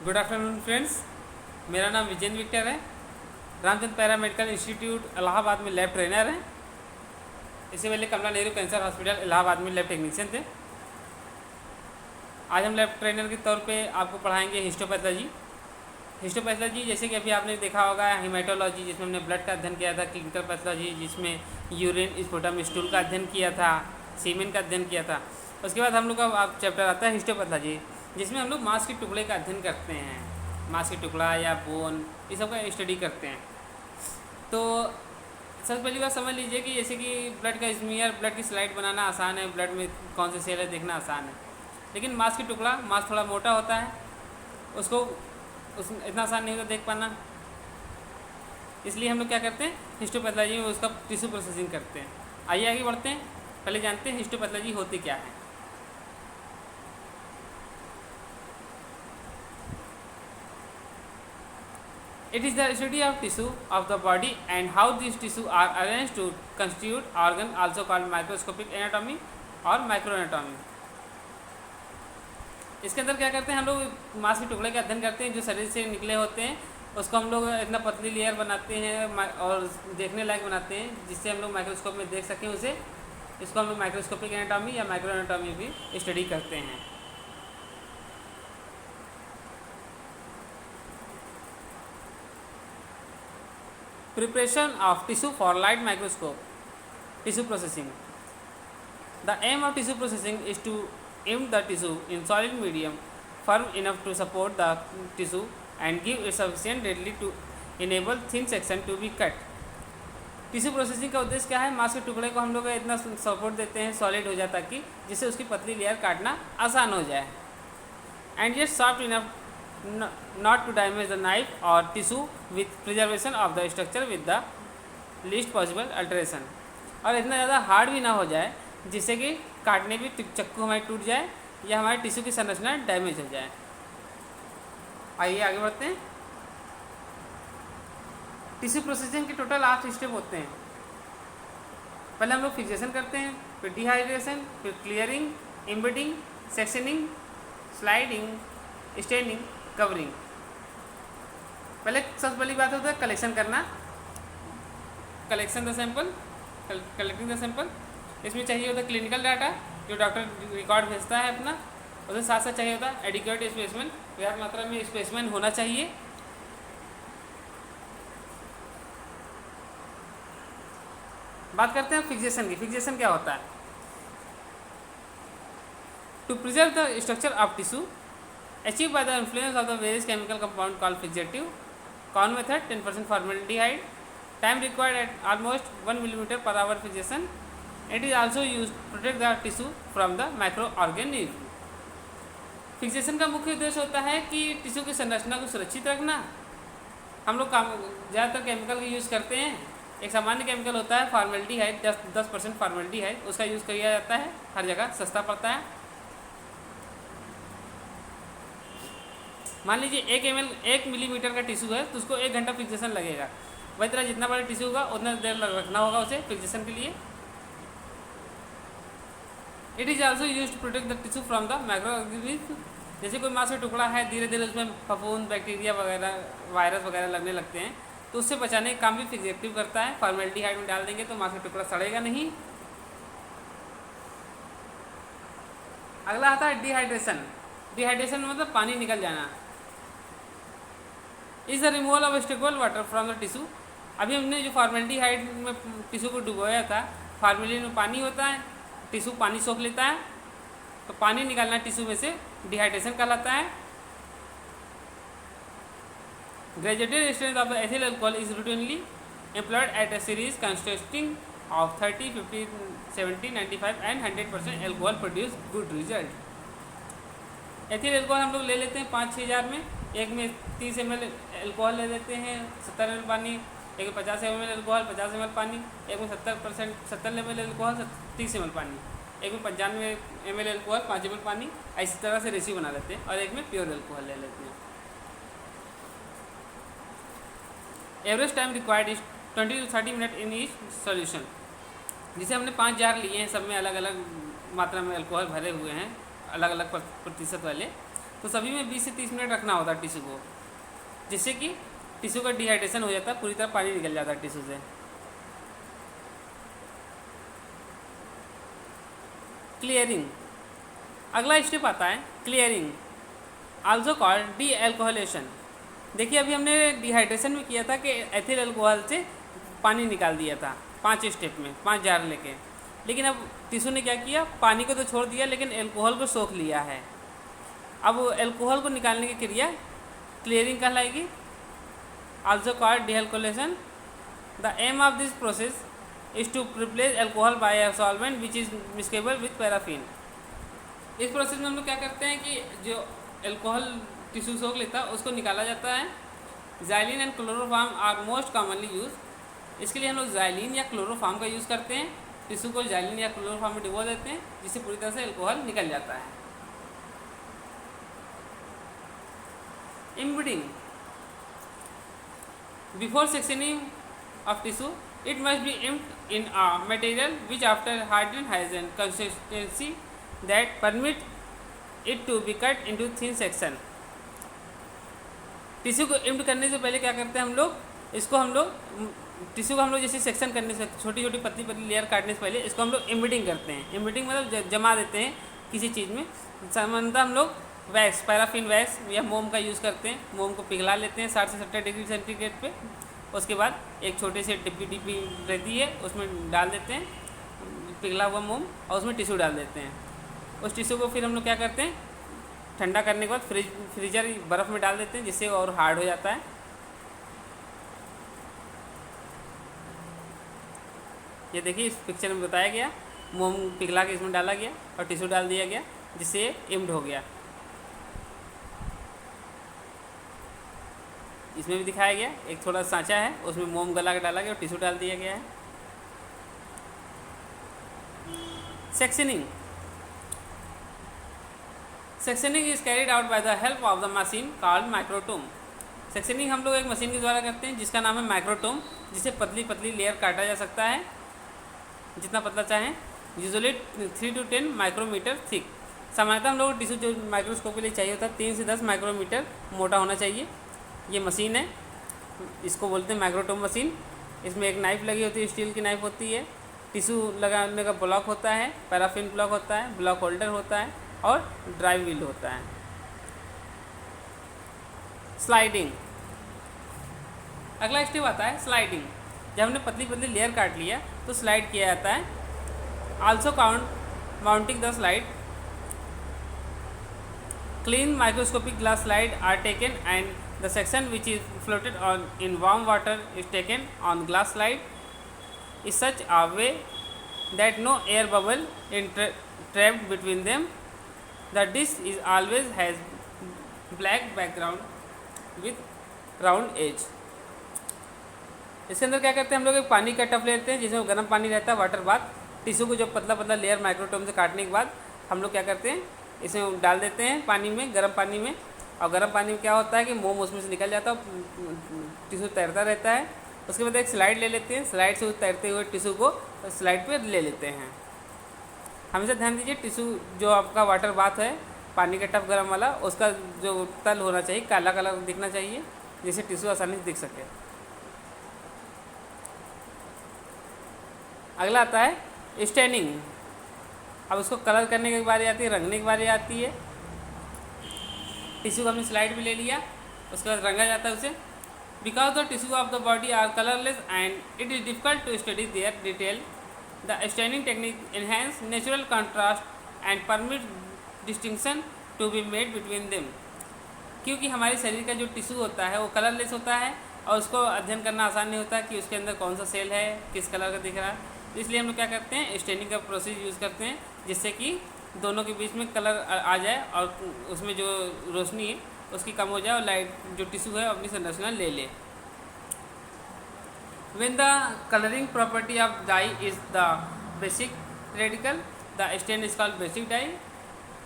Good afternoon friends, मेरा नाम Vijendra Victor है। Ramchandra para medical institute Allahabad में लैब ट्रेनर हैं। इससे पहले कमला नेहरू कैंसर हॉस्पिटल इलाहाबाद में लैब टेक्नीशियन थे। आज हम लैब ट्रेनर के तौर पे आपको पढ़ाएंगे हिस्टोपैथोलॉजी। हिस्टोपैथोलॉजी जैसे कि अभी आपने देखा होगा, हेमाटोलॉजी जिसमें हमने ब्लड का अध्ययन किया था, क्लिनिकल पैथोलॉजी जिसमें यूरिन स्पुटम स्टूल का अध्ययन किया था, सीमेन का अध्ययन किया था। उसके बाद हम लोग का आप चैप्टर आता है हिस्टोपैथोलॉजी, जिसमें हम लोग मांस के टुकड़े का अध्ययन करते हैं। मांस के टुकड़ा या बोन, ये सब का स्टडी करते हैं। तो सबसे पहली बात समझ लीजिए कि जैसे कि ब्लड का स्मीयर, ब्लड की स्लाइड बनाना आसान है, ब्लड में कौन से सेल है देखना आसान है। लेकिन मांस की टुकड़ा, मांस थोड़ा मोटा होता है, उसको इतना आसान नहीं होता देख पाना। इसलिए हम लोग क्या करते हैं, हिस्टोपैथोलॉजी में उसका टिश्यू प्रोसेसिंग करते हैं। आइए आगे बढ़ते हैं, पहले जानते हैं हिस्टोपैथोलॉजी होती क्या है। It is the study of tissue of the body and how these tissue are arranged to constitute organ, also called microscopic anatomy और microanatomy। इसके अंदर क्या करते हैं, हम लोग मांस के टुकड़े का अध्ययन करते हैं जो शरीर से निकले होते हैं। उसको हम लोग इतना पतली लेयर बनाते हैं और देखने लायक बनाते हैं जिससे हम लोग माइक्रोस्कोप में देख सकें उसे। इसको हम लोग माइक्रोस्कोपिक एनाटॉमी या माइक्रो एनाटॉमी भी स्टडी करते हैं। Preparation of tissue for light microscope, tissue processing. The aim of tissue processing is to immerse the tissue in solid medium firm enough to support the tissue and give it sufficient readily to enable thin section to be cut. Tissue processing का उद्देश्य क्या है, मांस के टुकड़े को हम लोग इतना सपोर्ट देते हैं सॉलिड हो जाए ताकि जिससे उसकी पतली लेयर काटना आसान हो जाए, एंड ये soft enough not to damage the knife or tissue with preservation of the structure with the least possible alteration। और इतना ज़्यादा हार्ड भी ना हो जाए जिससे कि काटने भी चक्कू हमारी टूट जाए या हमारे टिश्यू की संरचना डैमेज हो जाए। आइए आगे बढ़ते हैं। टिश्यू प्रोसेसिंग के टोटल 8 स्टेप होते हैं। पहले हम लोग फिक्सेशन करते हैं, फिर डिहाइड्रेशन, फिर clearing, embedding, sectioning, sliding, staining, covering. पहले सबसे पहली बात होता है कलेक्शन करना, collection the sample, collecting the sample. इसमें चाहिए होता है क्लिनिकल डाटा जो डॉक्टर रिकॉर्ड भेजता है अपना। उसके साथ साथ चाहिए होता है एडिक्वेट स्पेसिमेन, पर्याप्त मात्रा में स्पेसिमेन होना चाहिए। बात करते हैं फिक्सेशन की। फिक्सेशन क्या होता है, to preserve the structure of tissue achieved by the influence of the various chemical compound called fixative। Common method 10% formaldehyde। Time required at almost 1 mm per hour fixation। It is also used to protect the tissue from the microorganism। Fixation का मुख्य उद्देश्य होता है कि tissue की संरचना को सुरक्षित रखना। हम लोग ज़्यादातर केमिकल का यूज़ करते हैं। एक सामान्य केमिकल होता है फॉर्मेल्डिहाइड, 10% फॉर्मेल्डिहाइड, उसका यूज़ किया जाता है, हर जगह सस्ता पड़ता है। मान लीजिए 1 मिलीमीटर का टिश्यू है तो उसको 1 घंटा फिक्सेशन लगेगा। वही तरह जितना बड़ा टिश्यू होगा उतना देर रखना होगा उसे फिक्सेशन के लिए। It is also use to protect the tissue from the microorganism. जैसे कोई मांस का टुकड़ा है, धीरे धीरे उसमें फफूंद, बैक्टीरिया वगैरह, वायरस वगैरह लगने लगते हैं, तो उससे बचाने का काम भी फिक्सेटिव करता है। फॉर्मेल्डिहाइड में डाल देंगे तो मांस का टुकड़ा सड़ेगा नहीं। अगला आता है डिहाइड्रेशन। डिहाइड्रेशन मतलब पानी निकल जाना। Is the removal of stable water from the tissue. अभी हमने जो फॉर्मेल्डिहाइड में टिश्यू को डुबोया था, फॉर्मेलिन में पानी होता है, टिश्यू पानी सोख लेता है, तो पानी निकालना टिश्यू में से डिहाइड्रेशन कहलाता है। Graduated strength of the ethyl alcohol is routinely employed at a series consisting of 30, 50, 70, 95 and 100% alcohol produce good result. Ethyl alcohol हम लोग ले लेते हैं 5-6 जार में। एक में 30 ml अल्कोहल ले लेते हैं, 70 ml पानी। एक में 50 ml अल्कोहल, 50 ml पानी। एक में 70 ml अल्कोहल, 30 ml पानी। एक में 95 ml अल्कोहल, 5 ml पानी। इसी तरह से रेशियो बना लेते हैं और एक में प्योर अल्कोहल ले लेते हैं। Average time required is 20 to 30 minute in each solution. जिसे हमने 5 जार लिए हैं, सब में अलग अलग मात्रा में अल्कोहल भरे हुए हैं, अलग अलग प्रतिशत वाले। तो सभी में 20 से 30 मिनट रखना होता है टिश्यू को, जिससे कि टिश्यू का डिहाइड्रेशन हो जाता है, पूरी तरह पानी निकल जाता है टिश्यू से। क्लियरिंग, अगला स्टेप आता है क्लियरिंग, आल्सो कॉल्ड डी एल्कोहलेशन। देखिए अभी हमने डिहाइड्रेशन में किया था कि एथिल अल्कोहल से पानी निकाल दिया था 5 स्टेप में, 5 जार लेके, लेकिन अब टिश्यू ने क्या किया, पानी को तो छोड़ दिया लेकिन एल्कोहल को सोख लिया है। अब एल्कोहल को निकालने की क्रिया क्लियरिंग कहलाएगी, also called dealcoholation. The aim of this process is to replace alcohol by a solvent which is miscible with paraffin. इस प्रोसेस में हम लोग क्या करते हैं कि जो एल्कोहल टिश्यू सोख लेता है उसको निकाला जाता है। Xylene and chloroform are most commonly use, इसके लिए हम लोग ज़ाइलिन या क्लोरोफॉर्म का यूज़ करते हैं। टिश्यू को ज़ाइलिन या क्लोरोफॉर्म में डुबो देते हैं जिससे पूरी तरह से एल्कोहल निकल जाता है। Embedding, before sectioning of tissue it must be imbibed in a material which after hardening has an consistency that permit it to be cut into thin section। Tissue को इम्ड करने से पहले क्या करते हैं हम लोग, टिश्यू को हम लोग जैसे सेक्शन करने से, छोटी छोटी पतली पतली लेयर काटने से पहले इसको हम लोग इम्बिडिंग करते हैं। इम्बिडिंग मतलब जमा देते हैं किसी चीज़ में। सामान्यतः हम लोग वैक्स, पैराफिन वैक्स या मोम का यूज़ करते हैं। मोम को पिघला लेते हैं 60 से 70 डिग्री सेंटीग्रेड पे। उसके बाद एक छोटे से डिब्बी रहती है उसमें डाल देते हैं पिघला हुआ मोम और उसमें टिश्यू डाल देते हैं। उस टिश्यू को फिर हम लोग क्या करते हैं, ठंडा करने के बाद फ्रीजर बर्फ़ में डाल देते हैं जिससे और हार्ड हो जाता है। ये देखिए इस पिक्चर में बताया गया, मोम पिघला के इसमें डाला गया और टिश्यू डाल दिया गया जिससे इम्ड हो गया। इसमें भी दिखाया गया, एक थोड़ा सांचा है उसमें मोम गला के डाला गया और टिश्यू डाल दिया गया है। Sectioning, sectioning is carried out by the help of the machine called microtome. Sectioning हम लोग एक मशीन के द्वारा करते हैं जिसका नाम है माइक्रोटोम, जिससे पतली पतली लेयर काटा जा सकता है जितना पतला चाहें, यूजुअली 3 to 10 माइक्रोमीटर थिक। सामान्यतः हम लोग टिश्यू जो माइक्रोस्कोप के लिए चाहिए होता है 3 से 10 माइक्रोमीटर मोटा होना चाहिए। ये मशीन है, इसको बोलते हैं माइक्रोटोम मशीन। इसमें एक नाइफ लगी होती है, स्टील की नाइफ होती है, टिश्यू लगाने का ब्लॉक होता है, पैराफिन ब्लॉक होता है, ब्लॉक होल्डर होता है और ड्राइव व्हील होता है। स्लाइडिंग, अगला स्टेप आता है स्लाइडिंग। जब हमने पतली पतली लेयर काट लिया तो स्लाइड किया जाता है। Also count mounting the slide, clean microscopic glass slide are taken and the section which is floated on in warm water is taken on glass slide is such a way that no air bubble trapped between them. The dish is always has black background with round edge। इसके अंदर क्या करते हैं हम लोग, एक पानी का टब लेते हैं जिसमें गर्म पानी रहता है, वाटर बाथ। टिश्यू को जो पतला पतला लेयर माइक्रोटोम से काटने के बाद हम लोग क्या करते हैं, इसमें डाल देते हैं पानी में, गर्म पानी में। और गर्म पानी में क्या होता है कि मोम उसमें से निकल जाता है, टिश्यू तैरता रहता है। उसके बाद एक स्लाइड ले लेते हैं, स्लाइड से तैरते हुए टिश्यू को स्लाइड पे ले लेते हैं। हमेशा ध्यान दीजिए टिश्यू जो आपका वाटर बाथ है, पानी का टब गर्म वाला, उसका जो तल होना चाहिए काला काला दिखना चाहिए जिससे टिश्यू आसानी से दिख सके। अगला आता है स्टेनिंग। अब उसको कलर करने की बारी आती है, रंगने की बारी आती है। टिश्यू को हमने स्लाइड में ले लिया, उसके बाद रंगा जाता है उसे। Because the tissue of the body are colourless and it is difficult to study their detail, the staining technique enhance natural contrast and permit distinction to be made between them. क्योंकि हमारे शरीर का जो टिश्यू होता है वो colourless होता है और उसको अध्ययन करना आसान नहीं होता कि उसके अंदर कौन सा सेल है, किस कलर का दिख रहा है। इसलिए हम लोग क्या करते हैं, स्टेनिंग का प्रोसेस यूज़ करते हैं जिससे कि दोनों के बीच में कलर आ जाए और उसमें जो रोशनी है उसकी कम हो जाए और लाइट जो टिश्यू है अपनी संरचना ले ले। When the coloring property of dye is the basic radical, the stain is called basic dye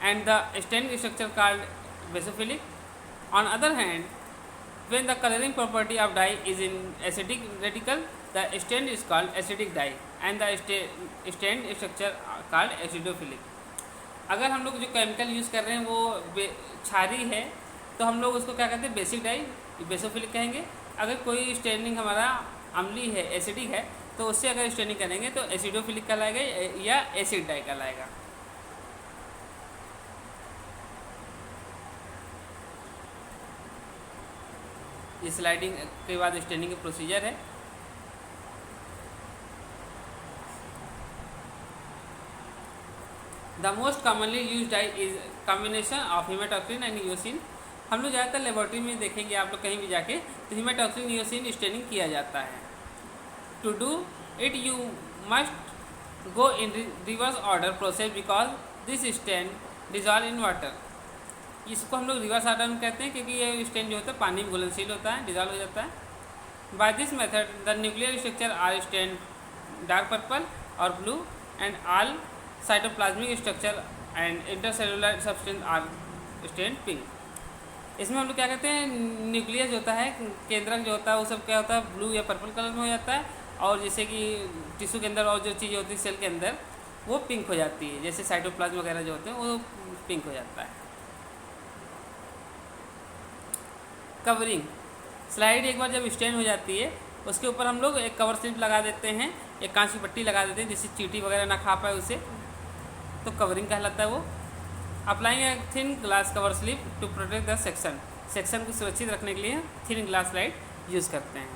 and the stain structure called basophilic. On other hand, when the coloring property of dye is in acidic radical, the stain is called acidic dye and the stain structure called acidophilic. अगर हम लोग जो chemical use कर रहे हैं वो क्षारीय है तो हम लोग उसको क्या कहते हैं, बेसिक डाई बेसोफिलिक कहेंगे। अगर कोई स्टेनिंग हमारा अम्लीय है, एसिडिक है, तो उससे अगर स्टेनिंग करेंगे तो एसिडोफिलिक कहलाएगा या एसिड डाई कहलाएगा। ये स्लाइडिंग के बाद स्टेनिंग का प्रोसीजर है। The most commonly use dye is combination of hematoxylin and eosin. हम लोग ज़्यादातर लेबोरेटरी में देखेंगे आप लोग कहीं भी जाके, तो हीमाटॉक्सिन नियोसिन स्टेनिंग किया जाता है। To do it you must go in reverse order process because this stain dissolve in water. इसको हम लोग रिवर्स ऑर्डर में कहते हैं क्योंकि ये स्टेन जो होता है पानी में घुलनशील होता है, डिजॉल्व हो जाता है। By this method the nuclear structure are stain dark purple और blue and all cytoplasmic structure and intercellular substance are stain pink. इसमें हम लोग क्या कहते हैं, न्यूक्लियस जो होता है, केंद्रक जो होता है, वो सब क्या होता है, ब्लू या पर्पल कलर में हो जाता है, और जैसे कि टिश्यू के अंदर और जो चीज़ें होती है सेल के अंदर वो पिंक हो जाती है, जैसे साइटोप्लाज्म वगैरह जो होते हैं वो पिंक हो जाता है। कवरिंग स्लाइड एक बार जब स्टेन हो जाती है उसके ऊपर हम लोग एक कवर स्लिप लगा देते हैं, एक कांच की पट्टी लगा देते हैं जिससे चींटी वगैरह ना खा पाए उसे, तो कवरिंग कहलाता है वो। Applying a thin glass cover slip to protect the section को सुरक्षित रखने के लिए थिन ग्लास स्लाइड यूज़ करते हैं।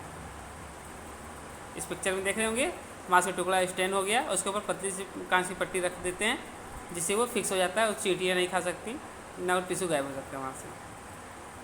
इस पिक्चर में देख रहे होंगे मांस का टुकड़ा स्टेन हो गया, उसके ऊपर पतली सी कांच की पट्टी रख देते हैं जिससे वो फिक्स हो जाता है और चींटियाँ नहीं खा सकती, ना टिश्यू गायब हो सकता है वहाँ से।